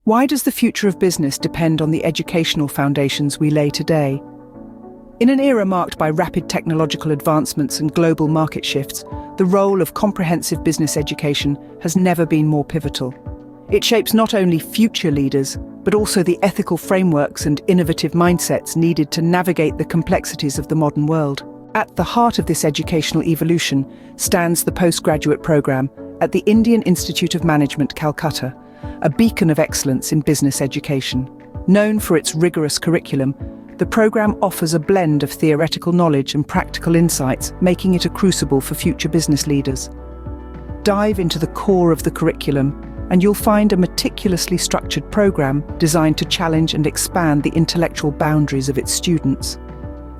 Why does the future of business depend on the educational foundations we lay today? In an era marked by rapid technological advancements and global market shifts, the role of comprehensive business education has never been more pivotal. It shapes not only future leaders, but also the ethical frameworks and innovative mindsets needed to navigate the complexities of the modern world. At the heart of this educational evolution stands the postgraduate program at the Indian Institute of Management, Calcutta, a beacon of excellence in business education. Known for its rigorous curriculum, the program offers a blend of theoretical knowledge and practical insights, making it a crucible for future business leaders. Dive into the core of the curriculum, and you'll find a meticulously structured program designed to challenge and expand the intellectual boundaries of its students.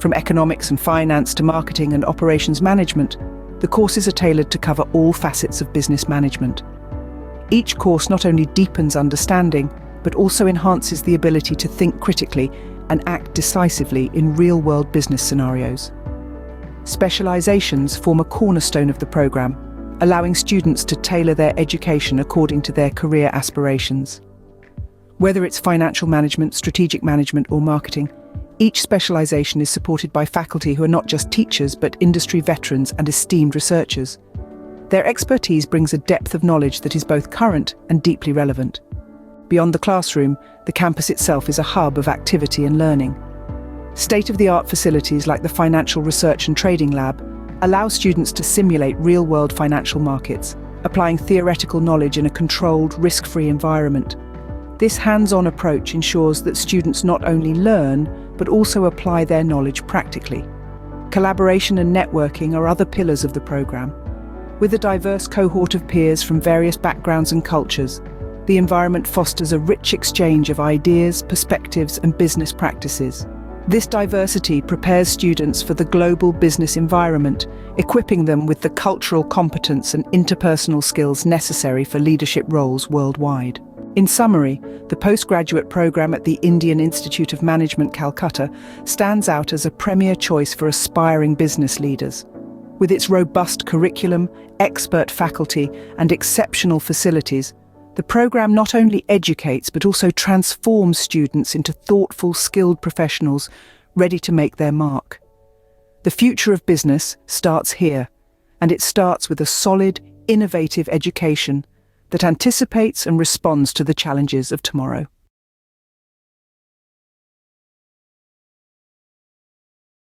From economics and finance to marketing and operations management, the courses are tailored to cover all facets of business management. Each course not only deepens understanding, but also enhances the ability to think critically and act decisively in real-world business scenarios. Specializations form a cornerstone of the program, allowing students to tailor their education according to their career aspirations. Whether it's financial management, strategic management, or marketing, each specialization is supported by faculty who are not just teachers, but industry veterans and esteemed researchers. Their expertise brings a depth of knowledge that is both current and deeply relevant. Beyond the classroom, the campus itself is a hub of activity and learning. State-of-the-art facilities like the Financial Research and Trading Lab allow students to simulate real-world financial markets, applying theoretical knowledge in a controlled, risk-free environment. This hands-on approach ensures that students not only learn, but also apply their knowledge practically. Collaboration and networking are other pillars of the program. With a diverse cohort of peers from various backgrounds and cultures, the environment fosters a rich exchange of ideas, perspectives, and business practices. This diversity prepares students for the global business environment, equipping them with the cultural competence and interpersonal skills necessary for leadership roles worldwide. In summary, the postgraduate program at the Indian Institute of Management, Calcutta, stands out as a premier choice for aspiring business leaders. With its robust curriculum, expert faculty, and exceptional facilities, the program not only educates but also transforms students into thoughtful, skilled professionals ready to make their mark. The future of business starts here, and it starts with a solid, innovative education that anticipates and responds to the challenges of tomorrow.